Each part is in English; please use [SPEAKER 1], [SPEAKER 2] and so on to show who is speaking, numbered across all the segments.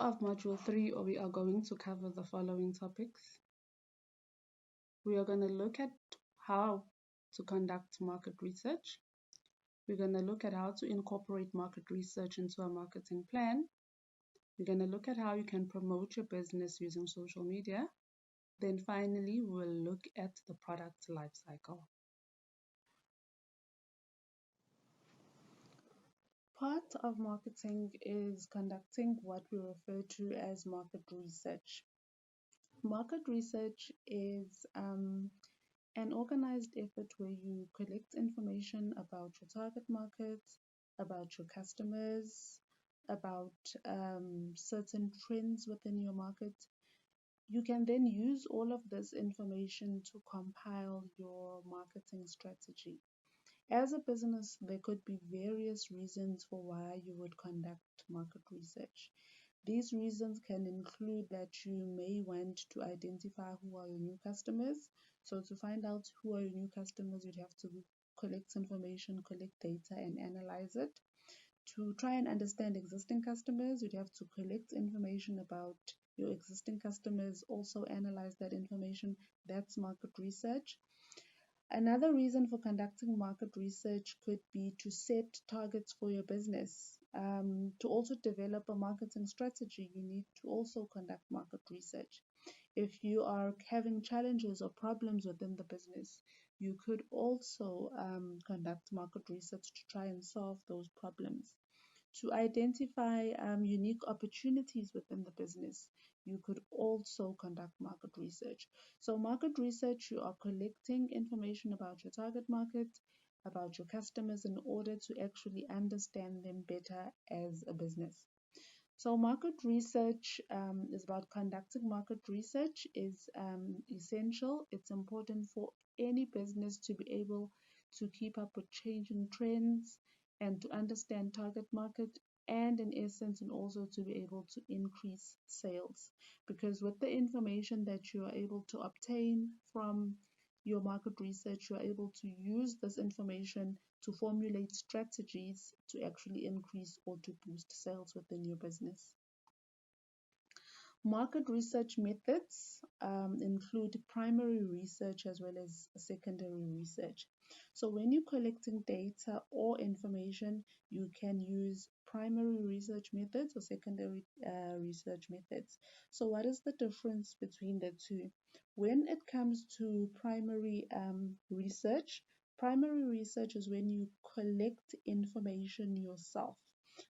[SPEAKER 1] of Module 3, we are going to cover the following topics. We are going to look at how to conduct market research. We're going to look at how to incorporate market research into a marketing plan. We're going to look at how you can promote your business using social media. Then finally, we'll look at the product life cycle. Part of marketing is conducting what we refer to as market research. Market research is an organized effort where you collect information about your target market, about your customers, about certain trends within your market. You can then use all of this information to compile your marketing strategy. As a business, there could be various reasons for why you would conduct market research. These reasons can include that you may want to identify who are your new customers. So to find out who are your new customers, you'd have to collect information, collect data, and analyze it. To try and understand existing customers, you'd have to collect information about your existing customers, also analyze that information. That's market research. Another reason for conducting market research could be to set targets for your business. To also develop a marketing strategy, you need to also conduct market research. If you are having challenges or problems within the business, you could also conduct market research to try and solve those problems. To identify unique opportunities within the business, you could also conduct market research. So market research, you are collecting information about your target market, about your customers in order to actually understand them better as a business. So market research is about conducting market research is essential. It's important for any business to be able to keep up with changing trends and to understand target market, and in essence, and also to be able to increase sales. Because with the information that you are able to obtain from your market research, you are able to use this information to formulate strategies to actually increase or to boost sales within your business. Market research methods include primary research as well as secondary research. So when you're collecting data or information, you can use primary research methods or secondary research methods. So what is the difference between the two? When it comes to primary research is when you collect information yourself.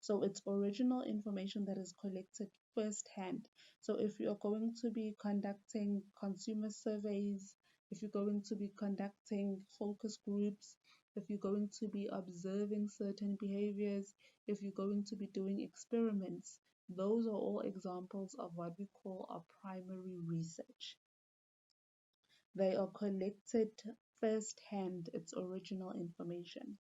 [SPEAKER 1] So it's original information that is collected firsthand. So if you're going to be conducting consumer surveys, if you're going to be conducting focus groups, if you're going to be observing certain behaviors, if you're going to be doing experiments, those are all examples of what we call a primary research. They are collected firsthand, it's original information.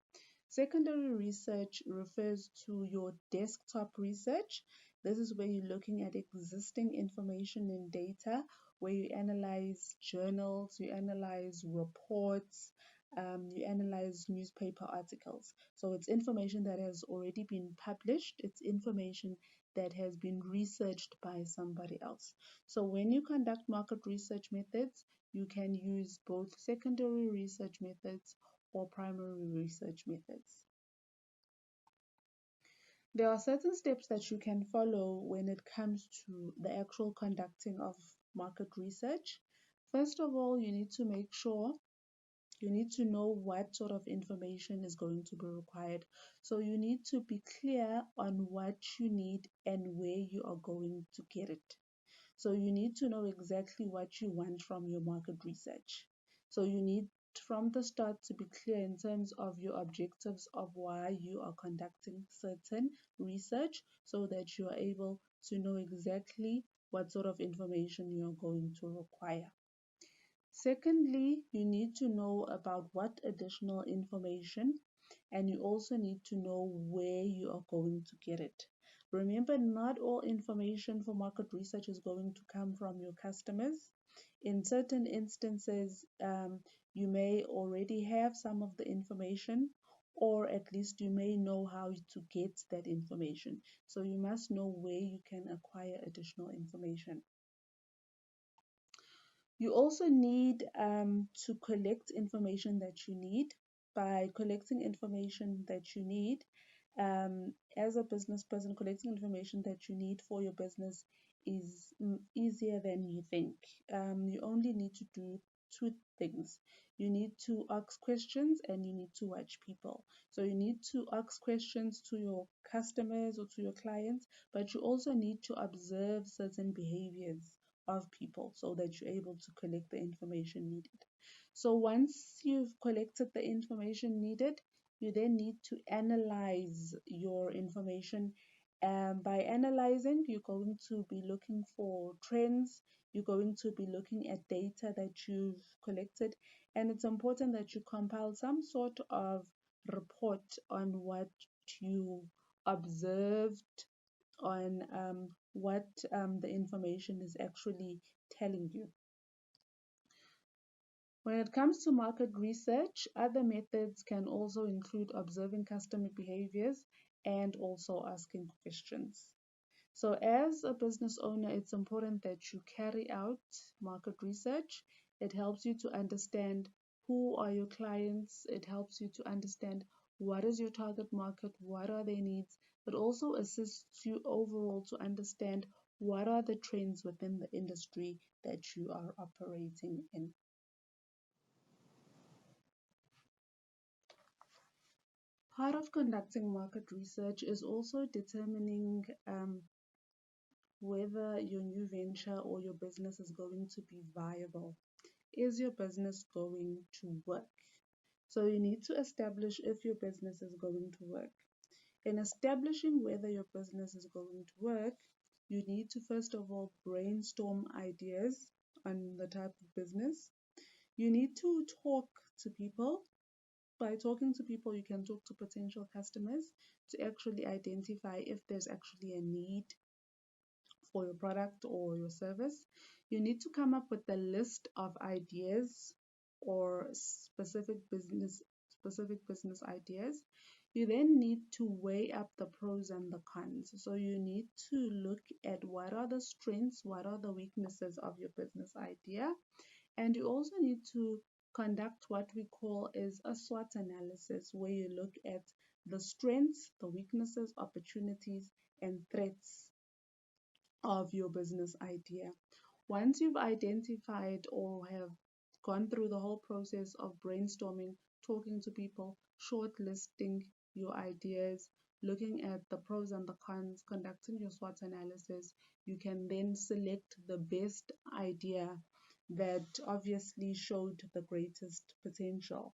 [SPEAKER 1] Secondary research refers to your desktop research. This is where you're looking at existing information and data, where you analyze journals, you analyze reports, you analyze newspaper articles. So it's information that has already been published. It's information that has been researched by somebody else. So when you conduct market research methods, you can use both secondary research methods or primary research methods. There are certain steps that you can follow when it comes to the actual conducting of market research. First of all, you need to make sure you need to know what sort of information is going to be required. So you need to be clear on what you need and where you are going to get it. So you need to know exactly what you want from your market research. So you need from the start to be clear in terms of your objectives of why you are conducting certain research, so that you are able to know exactly what sort of information you are going to require. Secondly, you need to know about what additional information, and you also need to know where you are going to get it. Remember, not all information for market research is going to come from your customers. In certain instances, you may already have some of the information, or at least you may know how to get that information. So you must know where you can acquire additional information. You also need to collect information that you need. By collecting information that you need, as a business person, collecting information that you need for your business is easier than you think. You only need to do two things. You need to ask questions and you need to watch people. So you need to ask questions to your customers or to your clients, but you also need to observe certain behaviors of people so that you're able to collect the information needed. So once you've collected the information needed, you then need to analyze your information. By analyzing, you're going to be looking for trends, you're going to be looking at data that you've collected, and it's important that you compile some sort of report on what you observed, on what the information is actually telling you. When it comes to market research, other methods can also include observing customer behaviors and also asking questions. So, as a business owner, it's important that you carry out market research. It helps you to understand who are your clients, it helps you to understand what is your target market, what are their needs. It also assists you overall to understand what are the trends within the industry that you are operating in. Part of conducting market research is also determining whether your new venture or your business is going to be viable. Is your business going to work? So you need to establish if your business is going to work. In establishing whether your business is going to work, you need to first of all brainstorm ideas on the type of business. You need to talk to people. By talking to people, you can talk to potential customers to actually identify if there's actually a need for your product or your service. You need to come up with a list of ideas or specific business ideas. You then need to weigh up the pros and the cons. So you need to look at what are the strengths, what are the weaknesses of your business idea, and you also need to conduct what we call is a SWOT analysis, where you look at the strengths, the weaknesses, opportunities, and threats of your business idea. Once you've identified or have gone through the whole process of brainstorming, talking to people, shortlisting your ideas, looking at the pros and the cons, conducting your SWOT analysis, you can then select the best idea that obviously showed the greatest potential.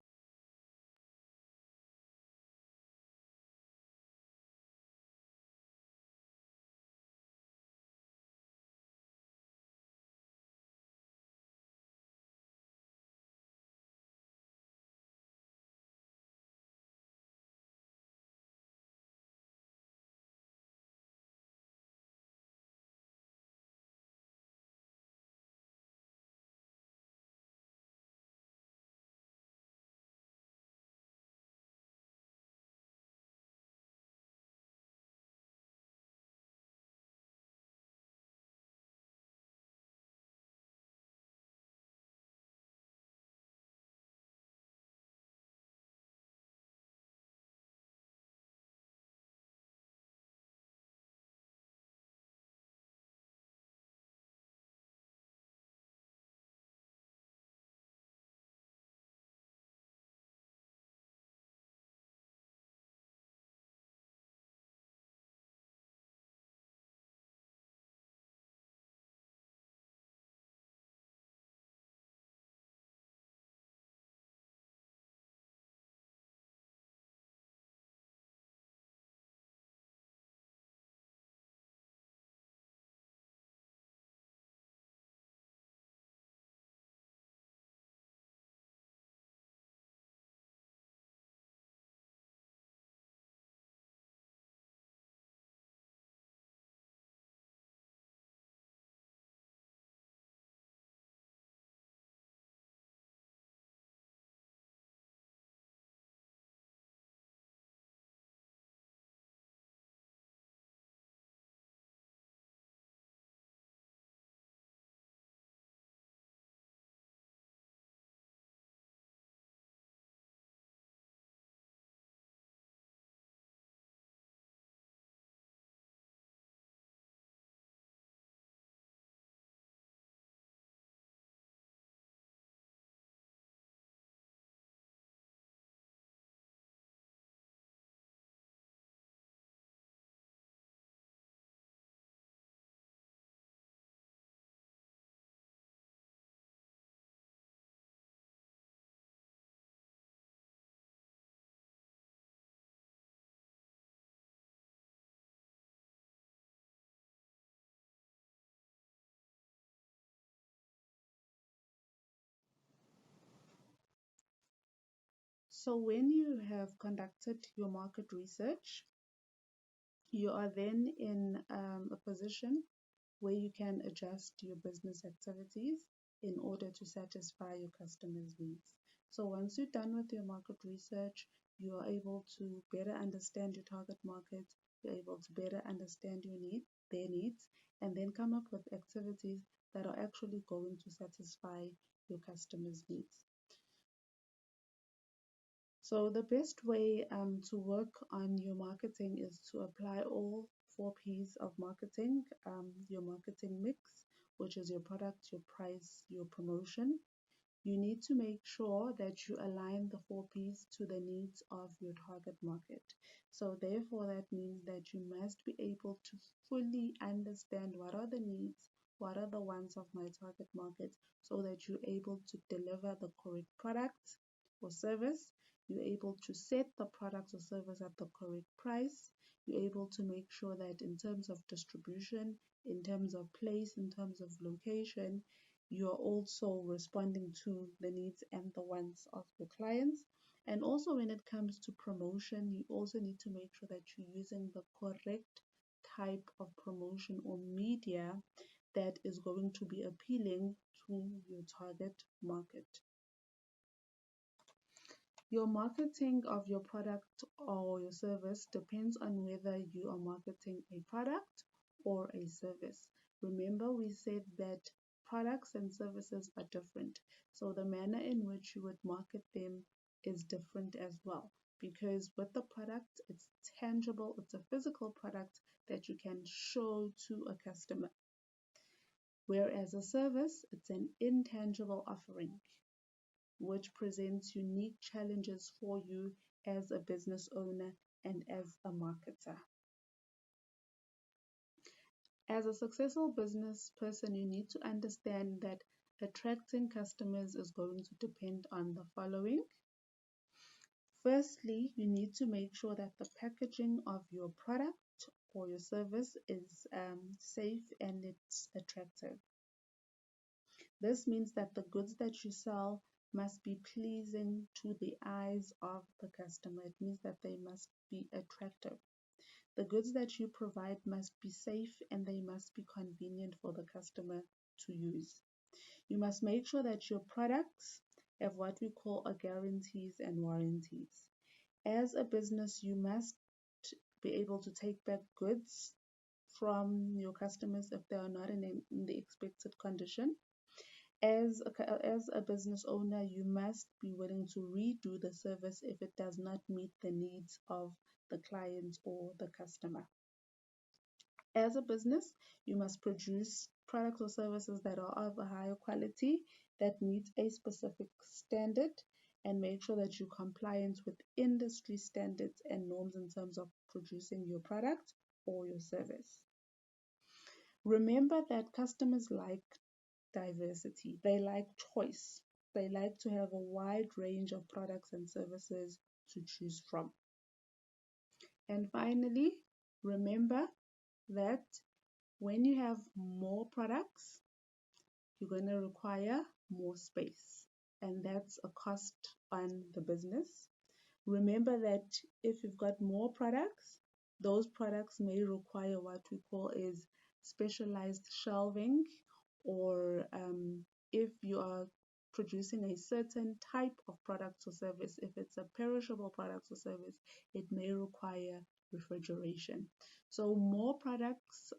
[SPEAKER 1] So when you have conducted your market research, you are then in a position where you can adjust your business activities in order to satisfy your customers' needs. So once you're done with your market research, you are able to better understand your target market, you're able to better understand their needs, and then come up with activities that are actually going to satisfy your customers' needs. So the best way to work on your marketing is to apply all 4 P's of marketing, your marketing mix, which is your product, your price, your promotion. You need to make sure that you align the 4 P's to the needs of your target market. So therefore, that means that you must be able to fully understand what are the needs, what are the wants of my target market, so that you're able to deliver the correct product or service. You're able to set the product or service at the correct price. You're able to make sure that in terms of distribution, in terms of place, in terms of location, you're also responding to the needs and the wants of your clients. And also when it comes to promotion, you also need to make sure that you're using the correct type of promotion or media that is going to be appealing to your target market. Your marketing of your product or your service depends on whether you are marketing a product or a service. Remember, we said that products and services are different. So the manner in which you would market them is different as well. Because with the product, it's tangible, it's a physical product that you can show to a customer. Whereas a service, it's an intangible offering which presents unique challenges for you as a business owner and as a marketer. As a successful business person, you need to understand that attracting customers is going to depend on the following. Firstly, you need to make sure that the packaging of your product or your service is safe and it's attractive. This means that the goods that you sell must be pleasing to the eyes of the customer. It means that they must be attractive. The goods that you provide must be safe and they must be convenient for the customer to use. You must make sure that your products have what we call a guarantees and warranties. As a business, you must be able to take back goods from your customers if they are not in the expected condition. As a business owner, you must be willing to redo the service if it does not meet the needs of the client or the customer. As a business, you must produce products or services that are of a higher quality, that meet a specific standard, and make sure that you're compliant with industry standards and norms in terms of producing your product or your service. Remember that customers like diversity. They like choice. They like to have a wide range of products and services to choose from. And finally, remember that when you have more products, you're going to require more space, and that's a cost on the business. Remember that if you've got more products, those products may require what we call is specialized shelving, or if you are producing a certain type of product or service, if it's a perishable product or service, it may require refrigeration. So more products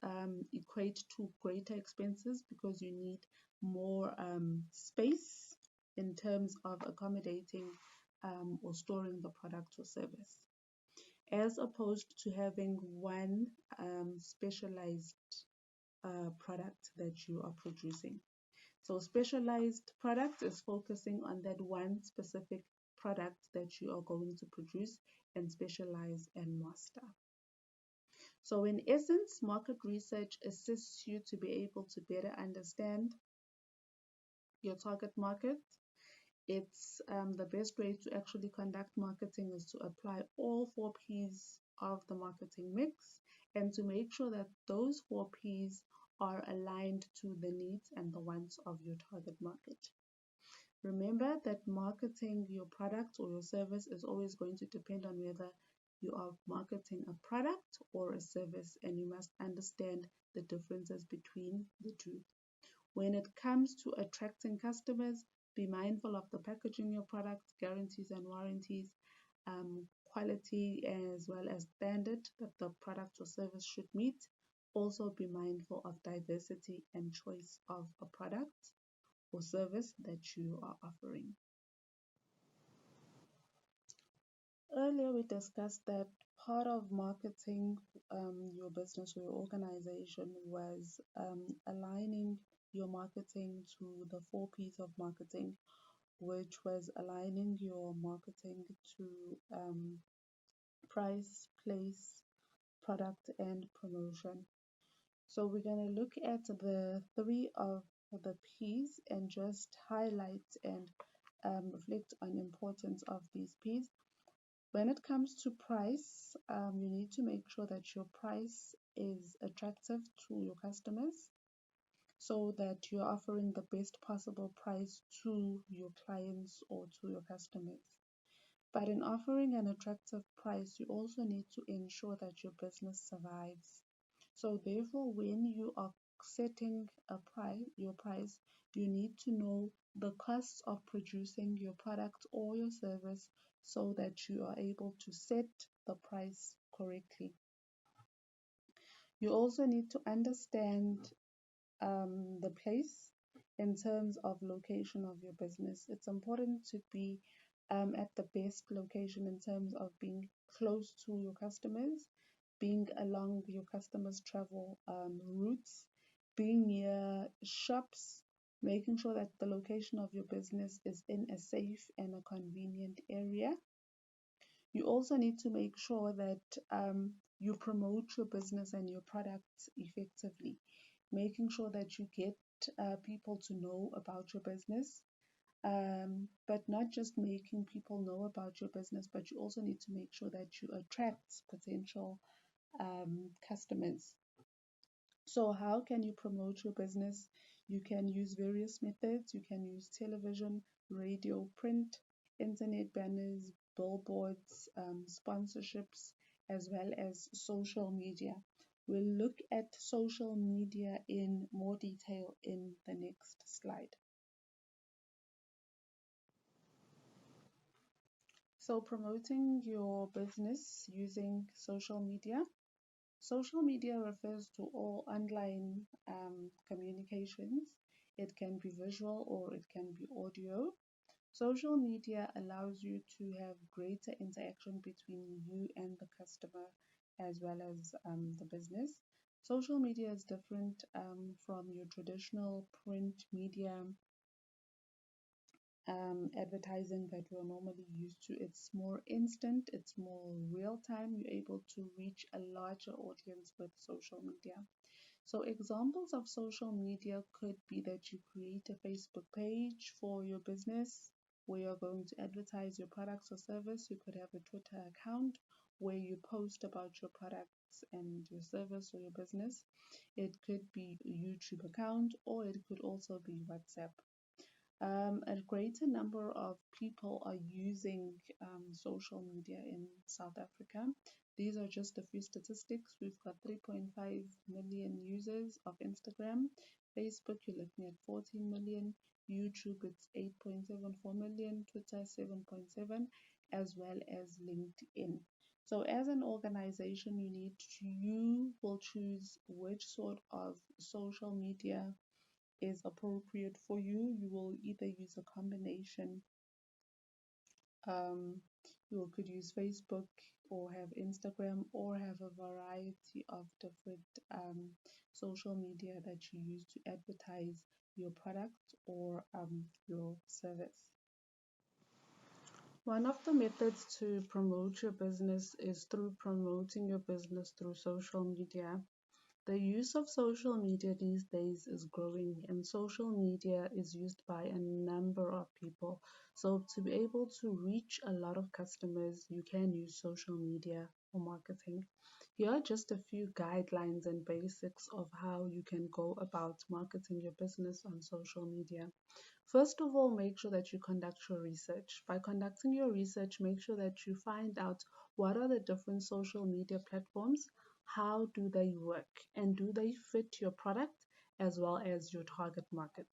[SPEAKER 1] equate to greater expenses because you need more space in terms of accommodating or storing the product or service, as opposed to having one specialized product that you are producing. So specialized product is focusing on that one specific product that you are going to produce and specialize and master. So in essence, market research assists you to be able to better understand your target market. It's the best way to actually conduct marketing is to apply all 4 P's of the marketing mix and to make sure that those 4 P's are aligned to the needs and the wants of your target market. Remember that marketing your product or your service is always going to depend on whether you are marketing a product or a service, and you must understand the differences between the two. When it comes to attracting customers, be mindful of the packaging your product, guarantees and warranties, quality as well as standard that the product or service should meet. Also be mindful of diversity and choice of a product or service that you are offering. Earlier, we discussed that part of marketing your business or your organization was aligning your marketing to the 4 P's of marketing, which was aligning your marketing to price, place, product, and promotion. So we're going to look at the 3 of the P's and just highlight and reflect on the importance of these P's. When it comes to price, you need to make sure that your price is attractive to your customers so that you're offering the best possible price to your clients or to your customers. But in offering an attractive price, you also need to ensure that your business survives. So therefore, when you are setting your price, you need to know the costs of producing your product or your service so that you are able to set the price correctly. You also need to understand the place in terms of location of your business. It's important to be at the best location in terms of being close to your customers, being along your customers' travel routes, being near shops, making sure that the location of your business is in a safe and a convenient area. You also need to make sure that you promote your business and your products effectively, making sure that you get people to know about your business, but not just making people know about your business, but you also need to make sure that you attract potential customers. So how can you promote your business? You can use various methods. You can use television, radio, print, internet banners, billboards, sponsorships, as well as social media. We'll look at social media in more detail in the next slide. So promoting your business using social media. Social media refers to all online communications. It can be visual or it can be audio. Social media allows you to have greater interaction between you and the customer as well as the business. Social media is different from your traditional print media advertising that we're normally used to. It's more instant, it's more real time. You're able to reach a larger audience with social media. So examples of social media could be that you create a Facebook page for your business where you're going to advertise your products or service. You could have a Twitter account where you post about your products and your service or your business. It could be a YouTube account, or it could also be WhatsApp. A greater number of people are using social media in South Africa. These are just a few statistics. We've got 3.5 million users of Instagram. Facebook, you're looking at 14 million. YouTube, it's 8.74 million. Twitter, 7.7, as well as LinkedIn. So as an organization, you will choose which sort of social media is appropriate for you. You will either use a combination. You could use Facebook or have Instagram or have a variety of different social media that you use to advertise your product or your service. One of the methods to promote your business is through promoting your business through social media. The use of social media these days is growing, and social media is used by a number of people. So to be able to reach a lot of customers, you can use social media for marketing. Here are just a few guidelines and basics of how you can go about marketing your business on social media. First of all, make sure that you conduct your research. By conducting your research, make sure that you find out what are the different social media platforms, how do they work, and do they fit your product as well as your target market.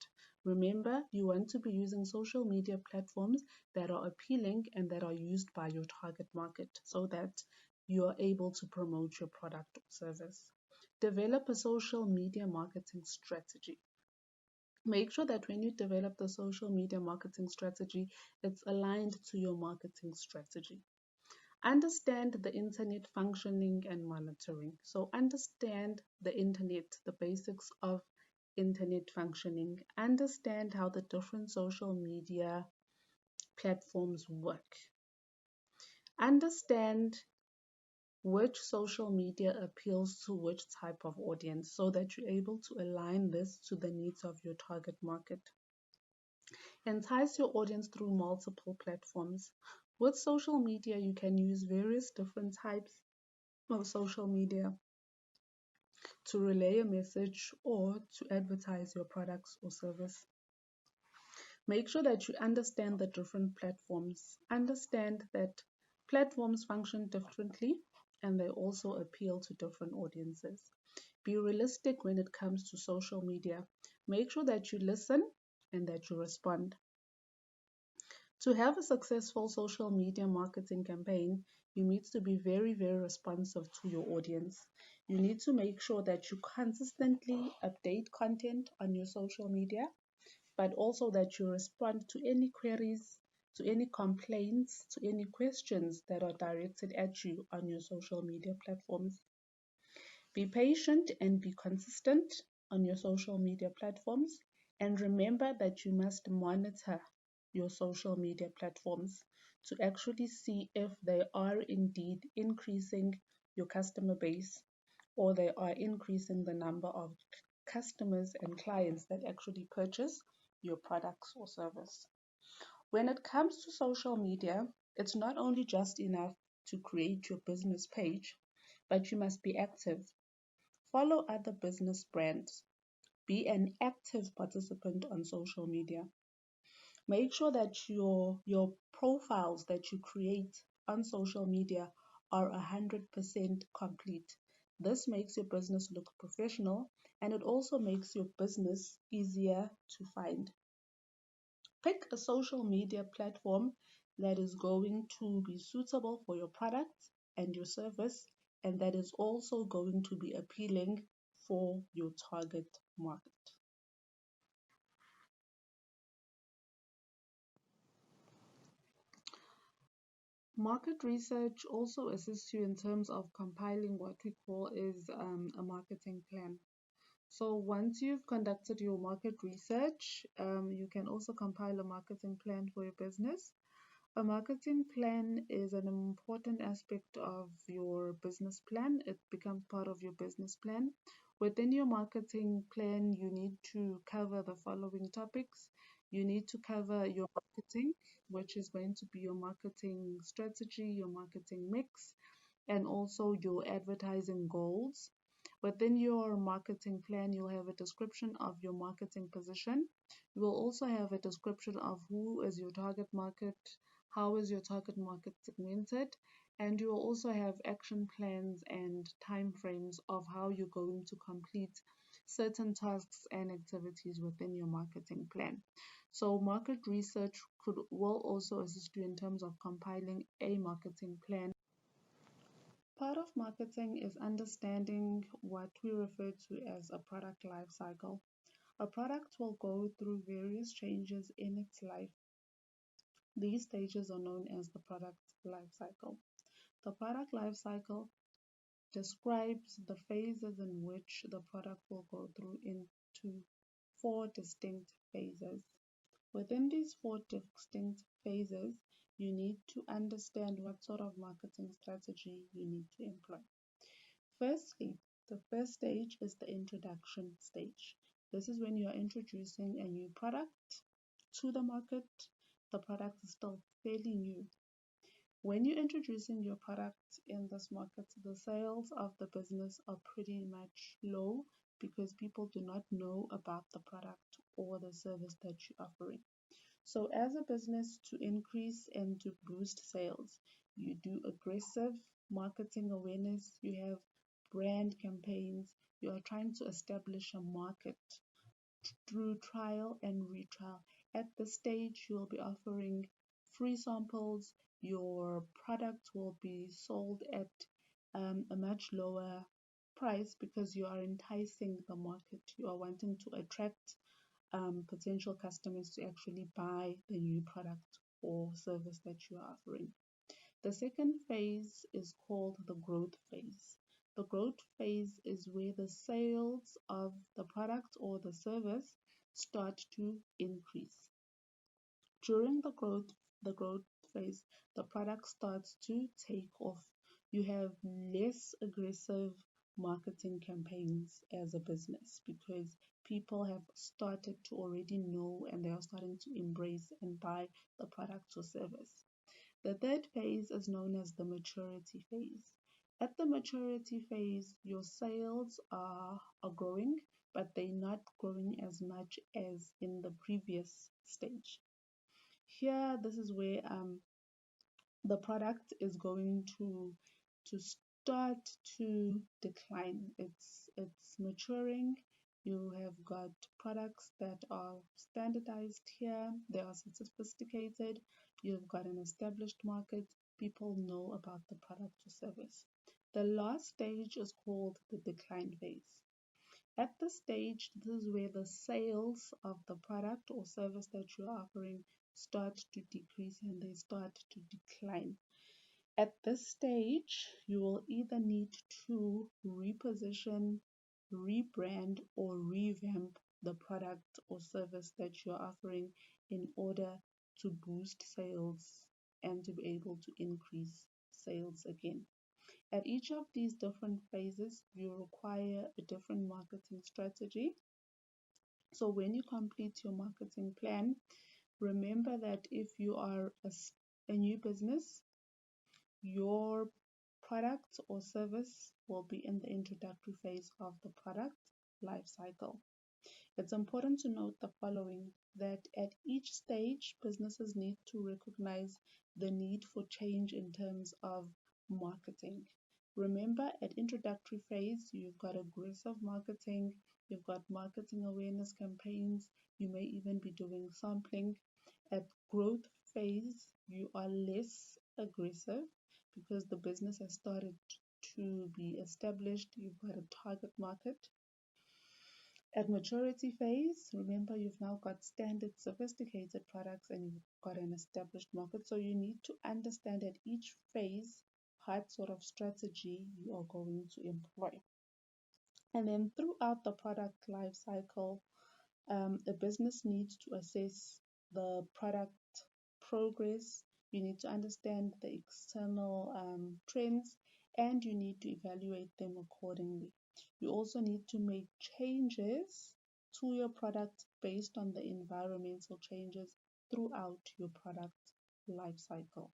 [SPEAKER 1] Remember, you want to be using social media platforms that are appealing and that are used by your target market so that you are able to promote your product or service. Develop a social media marketing strategy. Make sure that when you develop the social media marketing strategy, it's aligned to your marketing strategy. Understand the internet functioning and monitoring. So understand the internet, the basics of internet functioning. Understand how the different social media platforms work. Understand which social media appeals to which type of audience so that you're able to align this to the needs of your target market. Entice your audience through multiple platforms. With social media, you can use various different types of social media to relay a message or to advertise your products or service. Make sure that you understand the different platforms. Understand that platforms function differently and they also appeal to different audiences. Be realistic when it comes to social media. Make sure that you listen and that you respond. To have a successful social media marketing campaign, you need to be very, very responsive to your audience. You need to make sure that you consistently update content on your social media, but also that you respond to any queries, to any complaints, to any questions that are directed at you on your social media platforms. Be patient and be consistent on your social media platforms. And remember that you must monitor your social media platforms to actually see if they are indeed increasing your customer base or they are increasing the number of customers and clients that actually purchase your products or service. When it comes to social media, it's not only just enough to create your business page, but you must be active. Follow other business brands. Be an active participant on social media. Make sure that your profiles that you create on social media are 100% complete. This makes your business look professional and it also makes your business easier to find. Pick a social media platform that is going to be suitable for your product and your service, and that is also going to be appealing for your target market. Market research also assists you in terms of compiling what we call is a marketing plan. So once you've conducted your market research, you can also compile a marketing plan for your business. A marketing plan is an important aspect of your business plan. It becomes part of your business plan. Within your marketing plan, you need to cover the following topics. You need to cover your marketing, which is going to be your marketing strategy, your marketing mix, and also your advertising goals. Within your marketing plan, you'll have a description of your marketing position. You will also have a description of who is your target market, how is your target market segmented, and you will also have action plans and time frames of how you're going to complete certain tasks and activities within your marketing plan. So market research will also assist you in terms of compiling a marketing plan. Part of marketing is understanding what we refer to as a product life cycle. A product will go through various changes in its life. These stages are known as the product life cycle. The product life cycle describes the phases in which the product will go through into four distinct phases. Within these four distinct phases, you need to understand what sort of marketing strategy you need to employ. Firstly, the first stage is the introduction stage. This is when you are introducing a new product to the market. The product is still fairly new. When you're introducing your product in this market, the sales of the business are pretty much low because people do not know about the product or the service that you're offering. So, as a business, to increase and to boost sales, you do aggressive marketing awareness, you have brand campaigns, you are trying to establish a market through trial and retrial. At this stage, you'll be offering free samples. Your product will be sold at a much lower price because you are enticing the market. You are wanting to attract potential customers to actually buy the new product or service that you are offering. The second phase is called the growth phase. The growth phase is where the sales of the product or the service start to increase. During the growth phase, the product starts to take off. You have less aggressive marketing campaigns as a business because people have started to already know and they are starting to embrace and buy the product or service. The third phase is known as the maturity phase. At the maturity phase, your sales are growing, but they're not growing as much as in the previous stage. Here, this is where the product is going to start to decline. It's maturing. You have got products that are standardized here. They are sophisticated. You've got an established market. People know about the product or service. The last stage is called the decline phase. At this stage, this is where the sales of the product or service that you're offering start to decrease and they start to decline. At this stage, you will either need to reposition, rebrand, or revamp the product or service that you're offering in order to boost sales and to be able to increase sales again. At each of these different phases, you require a different marketing strategy. So when you complete your marketing plan, remember that if you are a new business, your product or service will be in the introductory phase of the product life cycle. It's important to note the following that at each stage, businesses need to recognize the need for change in terms of marketing. Remember, at introductory phase, you've got aggressive marketing, you've got marketing awareness campaigns, you may even be doing sampling. At growth phase, you are less aggressive because the business has started to be established, you've got a target market. At maturity phase, remember you've now got standard sophisticated products and you've got an established market. So you need to understand at each phase what sort of strategy you are going to employ. And then throughout the product life cycle, a business needs to assess the product progress. You need to understand the external trends and you need to evaluate them accordingly. You also need to make changes to your product based on the environmental changes throughout your product life cycle.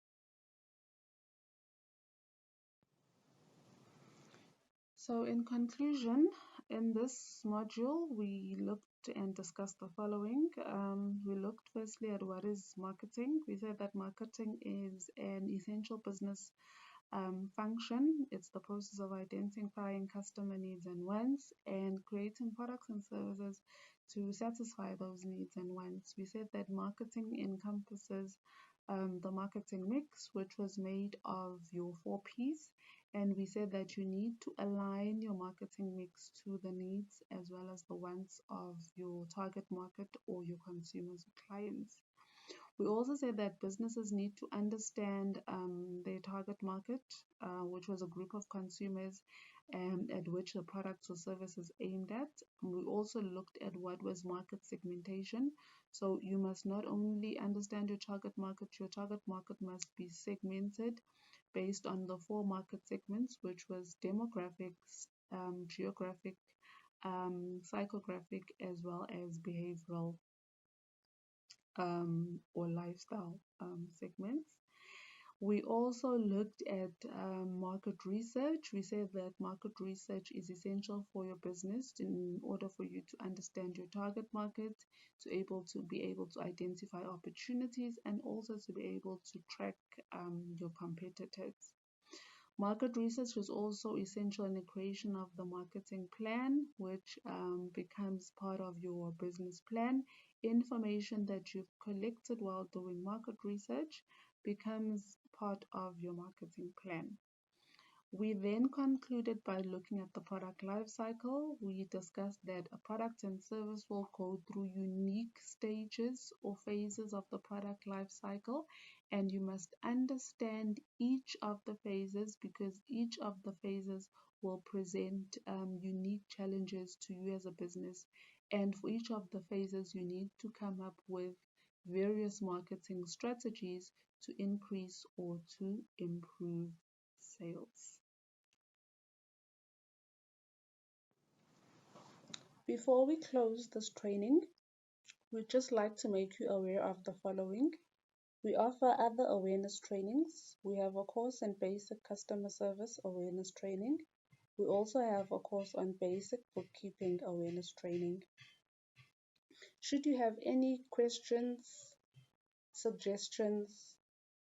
[SPEAKER 1] So, in conclusion, in this module, we looked and discussed the following. We looked firstly at what is marketing. We said that marketing is an essential business function. It's the process of identifying customer needs and wants and creating products and services to satisfy those needs and wants. We said that marketing encompasses the marketing mix, which was made of your 4 Ps. And we said that you need to align your marketing mix to the needs as well as the wants of your target market or your consumers or clients. We also said that businesses need to understand their target market, which was a group of consumers at which the products or services aimed at. We also looked at what was market segmentation. So you must not only understand your target market must be segmented based on the 4 market segments, which was demographics, geographic, psychographic, as well as behavioral or lifestyle segments. We also looked at market research. We said that market research is essential for your business in order for you to understand your target market, to be able to identify opportunities, and also to be able to track your competitors. Market research is also essential in the creation of the marketing plan, which becomes part of your business plan. Information that you've collected while doing market research becomes part of your marketing plan. We then concluded by looking at the product life cycle. We discussed that a product and service will go through unique stages or phases of the product life cycle, and you must understand each of the phases because each of the phases will present unique challenges to you as a business. And for each of the phases, you need to come up with various marketing strategies to increase or to improve sales. Before we close this training, we'd just like to make you aware of the following. We offer other awareness trainings. We have a course on basic customer service awareness training. We also have a course on basic bookkeeping awareness training. Should you have any questions, suggestions,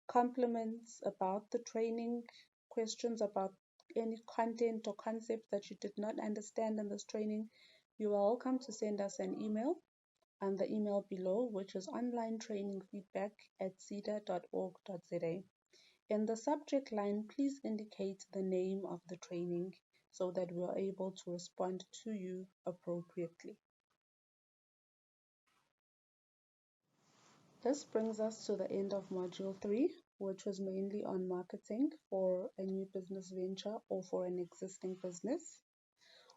[SPEAKER 1] compliments about the training, questions about any content or concept that you did not understand in this training, you are welcome to send us an email on the email below, which is onlinetrainingfeedback@seda.org.za. In the subject line, please indicate the name of the training so that we are able to respond to you appropriately. This brings us to the end of Module 3, which was mainly on marketing for a new business venture or for an existing business.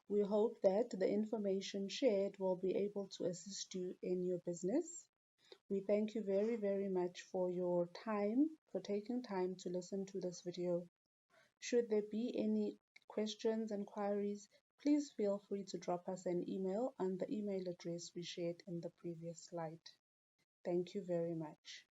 [SPEAKER 1] We hope that the information shared will be able to assist you in your business. We thank you very, very much for your time, for taking time to listen to this video. Should there be any questions and queries, please feel free to drop us an email on the email address we shared in the previous slide. Thank you very much.